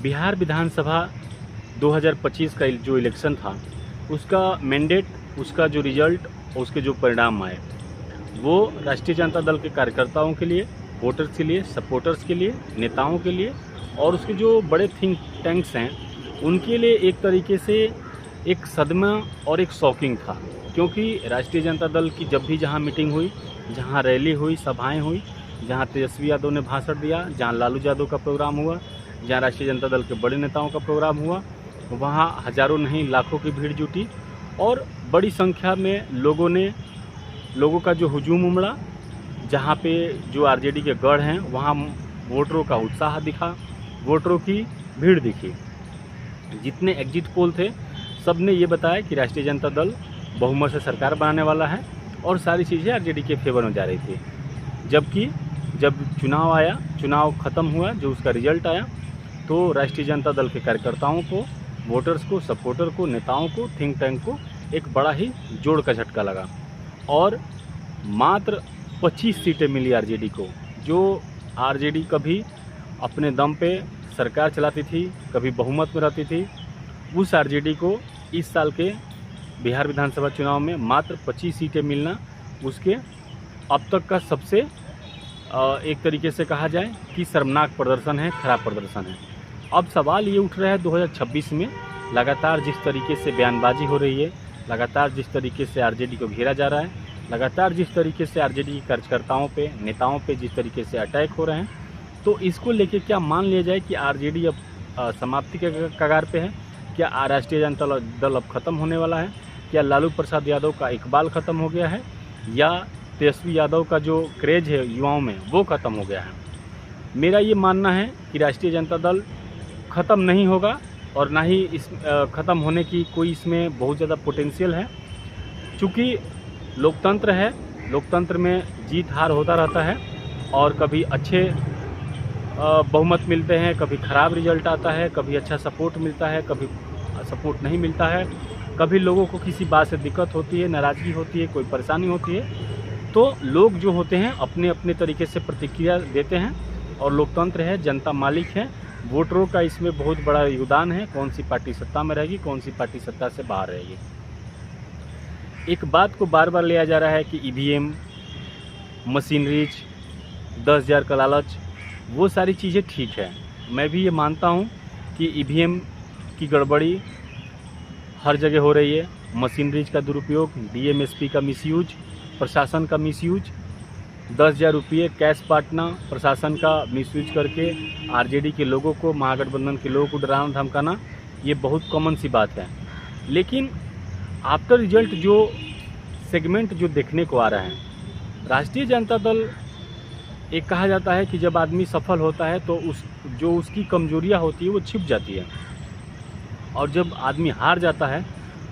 बिहार विधानसभा 2025 का जो इलेक्शन था, उसका मैंडेट, उसका जो रिजल्ट और उसके जो परिणाम आए, वो राष्ट्रीय जनता दल के कार्यकर्ताओं के लिए, वोटर्स के लिए, सपोर्टर्स के लिए, नेताओं के लिए और उसके जो बड़े थिंक टैंक्स हैं, उनके लिए एक तरीके से एक सदमा और एक शॉकिंग था। क्योंकि राष्ट्रीय जनता दल की जब भी जहाँ मीटिंग हुई, जहाँ रैली हुई, सभाएं हुई, जहाँ तेजस्वी यादव ने भाषण दिया, जहाँ लालू यादव का प्रोग्राम हुआ, जहाँ राष्ट्रीय जनता दल के बड़े नेताओं का प्रोग्राम हुआ, वहाँ हज़ारों नहीं लाखों की भीड़ जुटी और बड़ी संख्या में लोगों का जो हुजूम उमड़ा। जहाँ पे जो आरजेडी के गढ़ हैं, वहाँ वोटरों का उत्साह दिखा, वोटरों की भीड़ दिखी। जितने एग्जिट पोल थे, सब ने ये बताया कि राष्ट्रीय जनता दल बहुमत से सरकार बनाने वाला है और सारी चीज़ें आरजेडी के फेवर में जा रही थी। जबकि जब चुनाव आया, चुनाव ख़त्म हुआ, जो उसका रिजल्ट आया, तो राष्ट्रीय जनता दल के कार्यकर्ताओं को, वोटर्स को, सपोर्टर को, नेताओं को, थिंक टैंक को एक बड़ा ही जोड़ का झटका लगा और मात्र 25 सीटें मिली आरजेडी को। जो आरजेडी कभी अपने दम पे सरकार चलाती थी, कभी बहुमत में रहती थी, उस आरजेडी को इस साल के बिहार विधानसभा चुनाव में मात्र 25 सीटें मिलना उसके अब तक का सबसे एक तरीके से कहा जाए कि शर्मनाक प्रदर्शन है, खराब प्रदर्शन है। अब सवाल ये उठ रहा है 2026 में, लगातार जिस तरीके से बयानबाजी हो रही है, लगातार जिस तरीके से आरजेडी को घेरा जा रहा है, लगातार जिस तरीके से आरजेडी के कार्यकर्ताओं पे, नेताओं पे जिस तरीके से अटैक हो रहे हैं, तो इसको लेके क्या मान लिया जाए कि आरजेडी अब समाप्ति के कगार पे है? क्या राष्ट्रीय जनता दल अब ख़त्म होने वाला है? क्या लालू प्रसाद यादव का इकबाल ख़त्म हो गया है या तेजस्वी यादव का जो क्रेज है युवाओं में वो ख़त्म हो गया है? मेरा ये मानना है कि राष्ट्रीय जनता दल ख़त्म नहीं होगा और ना ही इस ख़त्म होने की कोई इसमें बहुत ज़्यादा पोटेंशियल है। चूँकि लोकतंत्र है, लोकतंत्र में जीत हार होता रहता है और कभी अच्छे बहुमत मिलते हैं, कभी ख़राब रिजल्ट आता है, कभी अच्छा सपोर्ट मिलता है, कभी सपोर्ट नहीं मिलता है, कभी लोगों को किसी बात से दिक्कत होती है, नाराज़गी होती है, कोई परेशानी होती है। तो लोग जो होते हैं अपने अपने तरीके से प्रतिक्रिया देते हैं और लोकतंत्र है, जनता मालिक है, वोटरों का इसमें बहुत बड़ा योगदान है। कौन सी पार्टी सत्ता में रहेगी, कौन सी पार्टी सत्ता से बाहर रहेगी। एक बात को बार बार लिया जा रहा है कि ईवीएम, मशीनरीज, 10,000 का लालच, वो सारी चीज़ें ठीक है। मैं भी ये मानता हूँ कि ईवीएम की गड़बड़ी हर जगह हो रही है, मशीनरीज का दुरुपयोग, डीएमएसपी का मिसयूज, प्रशासन का मिसयूज, 10,000 रुपये कैश बांटना, प्रशासन का मिसयूज करके आरजेडी के लोगों को, महागठबंधन के लोगों को डराना धमकाना, ये बहुत कॉमन सी बात है। लेकिन आफ्टर रिजल्ट जो सेगमेंट जो देखने को आ रहा है, राष्ट्रीय जनता दल, एक कहा जाता है कि जब आदमी सफल होता है तो उसकी कमजोरियां होती है वो छिप जाती है और जब आदमी हार जाता है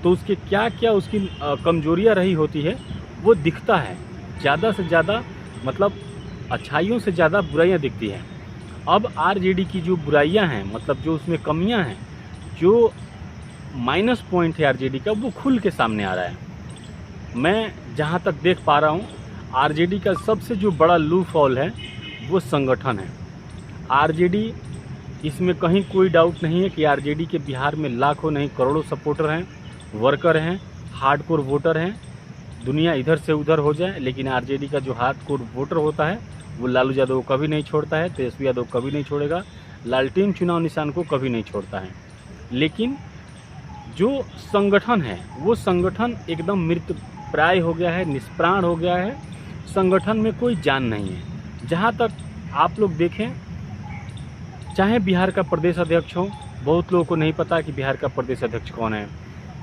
तो उसके क्या क्या उसकी कमजोरियां रही होती है वो दिखता है। ज़्यादा से ज़्यादा मतलब अच्छाइयों से ज़्यादा बुराइयां दिखती हैं। अब आरजेडी की जो बुराइयां हैं, मतलब जो उसमें कमियां हैं, जो माइनस पॉइंट है आरजेडी का, वो खुल के सामने आ रहा है। मैं जहां तक देख पा रहा हूं, आरजेडी का सबसे जो बड़ा लू फॉल है वो संगठन है। आरजेडी, इसमें कहीं कोई डाउट नहीं है कि आरजेडी के बिहार में लाखों नहीं करोड़ों सपोर्टर हैं, वर्कर हैं, हार्डकोर वोटर हैं। दुनिया इधर से उधर हो जाए, लेकिन आरजेडी का जो हार्डकोर वोटर होता है वो लालू यादव को कभी नहीं छोड़ता है, तेजस्वी यादव को कभी नहीं छोड़ेगा, लालटेन चुनाव निशान को कभी नहीं छोड़ता है। लेकिन जो संगठन है वो संगठन एकदम मृत प्राय हो गया है, निष्प्राण हो गया है। संगठन में कोई जान नहीं है। जहाँ तक आप लोग देखें, चाहे बिहार का प्रदेश अध्यक्ष हो, बहुत लोगों को नहीं पता कि बिहार का प्रदेश अध्यक्ष कौन है।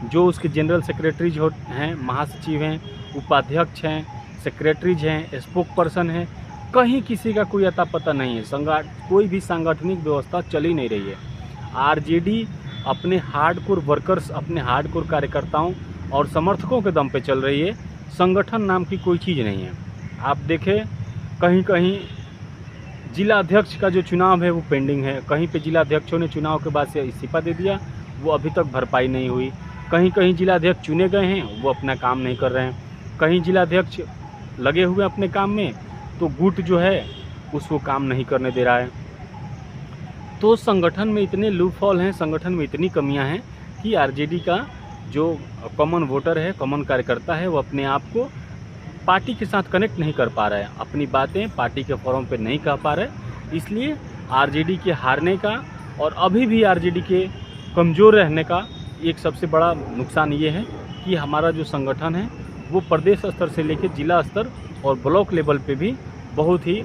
जो उसके जनरल सेक्रेटरीज हैं, महासचिव हैं, उपाध्यक्ष हैं, सेक्रेटरीज हैं, स्पोक पर्सन हैं, कहीं किसी का कोई अता पता नहीं है। कोई भी सांगठनिक व्यवस्था चल ही नहीं रही है। आरजेडी अपने हार्डकोर वर्कर्स, अपने हार्डकोर कार्यकर्ताओं और समर्थकों के दम पे चल रही है। संगठन नाम की कोई चीज़ नहीं है। आप देखें, कहीं कहीं जिला अध्यक्ष का जो चुनाव है वो पेंडिंग है, कहीं पे जिला अध्यक्षों ने चुनाव के बाद से इस्तीफा दे दिया, वो अभी तक भरपाई नहीं हुई। कहीं कहीं जिला अध्यक्ष चुने गए हैं, वो अपना काम नहीं कर रहे हैं। कहीं जिला अध्यक्ष लगे हुए अपने काम में, तो गुट जो है उसको काम नहीं करने दे रहा है। तो संगठन में इतने लूपहॉल हैं, संगठन में इतनी कमियां हैं कि आरजेडी का जो कॉमन वोटर है, कॉमन कार्यकर्ता है, वो अपने आप को पार्टी के साथ कनेक्ट नहीं कर पा रहा है, अपनी बातें पार्टी के फोरम पे नहीं कह पा रहे। इसलिए आरजेडी के हारने का और अभी भी आरजेडी के कमज़ोर रहने का एक सबसे बड़ा नुकसान ये है कि हमारा जो संगठन है वो प्रदेश स्तर से लेकर जिला स्तर और ब्लॉक लेवल पे भी बहुत ही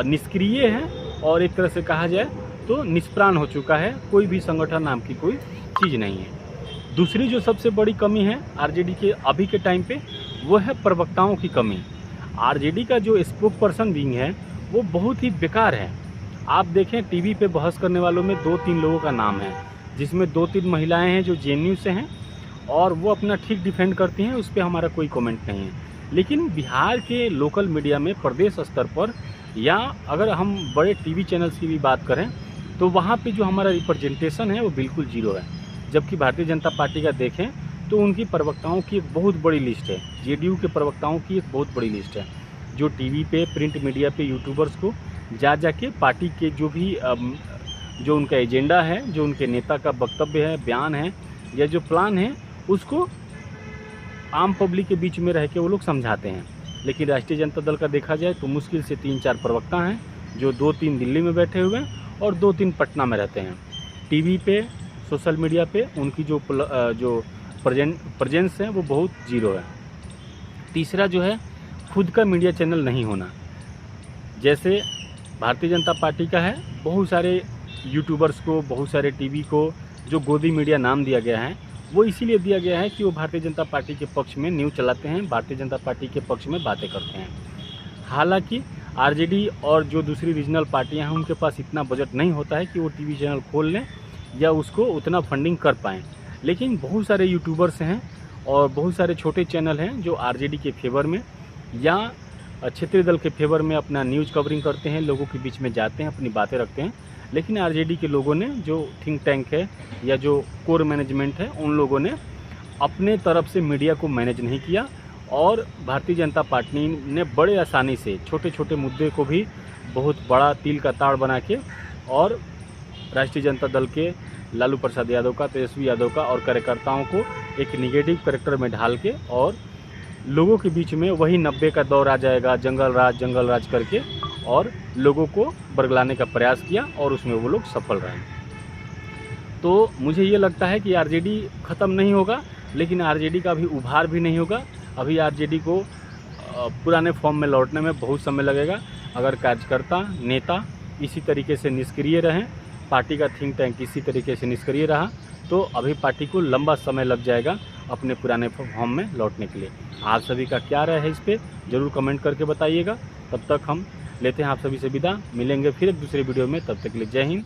निष्क्रिय है और एक तरह से कहा जाए तो निष्प्राण हो चुका है। कोई भी संगठन नाम की कोई चीज़ नहीं है। दूसरी जो सबसे बड़ी कमी है आरजेडी के अभी के टाइम पे वो है प्रवक्ताओं की कमी। आरजेडी का जो स्पोक पर्सन विंग है वो बहुत ही बेकार है। आप देखें टीवी पे बहस करने वालों में 2-3 लोगों का नाम है, जिसमें 2-3 महिलाएं हैं जो जेएनयू से हैं और वो अपना ठीक डिफेंड करती हैं, उस पर हमारा कोई कमेंट नहीं है। लेकिन बिहार के लोकल मीडिया में प्रदेश स्तर पर या अगर हम बड़े टीवी चैनल्स की भी बात करें तो वहाँ पे जो हमारा रिप्रेजेंटेशन है वो बिल्कुल जीरो है। जबकि भारतीय जनता पार्टी का देखें तो उनकी प्रवक्ताओं की एक बहुत बड़ी लिस्ट है, जेडीयू के प्रवक्ताओं की एक बहुत बड़ी लिस्ट है, जो टीवी पे, प्रिंट मीडिया पे यूट्यूबर्स को जाके पार्टी के जो भी जो उनका एजेंडा है, जो उनके नेता का वक्तव्य है, बयान है या जो प्लान है, उसको आम पब्लिक के बीच में रह के वो लोग समझाते हैं। लेकिन राष्ट्रीय जनता दल का देखा जाए तो मुश्किल से 3-4 प्रवक्ता हैं, जो 2-3 दिल्ली में बैठे हुए हैं और 2-3 पटना में रहते हैं। टीवी पे, सोशल मीडिया पे उनकी जो प्रेजेंस है वो बहुत जीरो है। तीसरा जो है खुद का मीडिया चैनल नहीं होना। जैसे भारतीय जनता पार्टी का है, बहुत सारे यूट्यूबर्स को, बहुत सारे टीवी को जो गोदी मीडिया नाम दिया गया है वो इसीलिए दिया गया है कि वो भारतीय जनता पार्टी के पक्ष में न्यूज़ चलाते हैं, भारतीय जनता पार्टी के पक्ष में बातें करते हैं। हालांकि आरजेडी और जो दूसरी रीजनल पार्टियां हैं उनके पास इतना बजट नहीं होता है कि वो टीवी चैनल खोल लें या उसको उतना फंडिंग कर पाएँ। लेकिन बहुत सारे यूट्यूबर्स हैं और बहुत सारे छोटे चैनल हैं जो आरजेडी के फेवर में या क्षेत्रीय दल के फेवर में अपना न्यूज़ कवरिंग करते हैं, लोगों के बीच में जाते हैं, अपनी बातें रखते हैं। लेकिन आरजेडी के लोगों ने, जो थिंक टैंक है या जो कोर मैनेजमेंट है, उन लोगों ने अपने तरफ से मीडिया को मैनेज नहीं किया और भारतीय जनता पार्टी ने बड़े आसानी से छोटे छोटे मुद्दे को भी बहुत बड़ा तिल का ताड़ बना के और राष्ट्रीय जनता दल के लालू प्रसाद यादव का, तेजस्वी यादव का और कार्यकर्ताओं को एक निगेटिव कैरेक्टर में ढाल के और लोगों के बीच में वही 90 का दौर आ जाएगा, जंगल राज करके और लोगों को बरगलाने का प्रयास किया और उसमें वो लोग सफल रहे। तो मुझे ये लगता है कि आरजेडी ख़त्म नहीं होगा, लेकिन आरजेडी का अभी उभार भी नहीं होगा। अभी आरजेडी को पुराने फॉर्म में लौटने में बहुत समय लगेगा। अगर कार्यकर्ता, नेता इसी तरीके से निष्क्रिय रहें, पार्टी का थिंक टैंक इसी तरीके से निष्क्रिय रहा, तो अभी पार्टी को लंबा समय लग जाएगा अपने पुराने फॉर्म में लौटने के लिए। आप सभी का क्या राय है इस पर ज़रूर कमेंट करके बताइएगा। तब तक हम लेते हैं आप सभी से विदा, मिलेंगे फिर एक दूसरे वीडियो में। तब तक के लिए जय हिंद।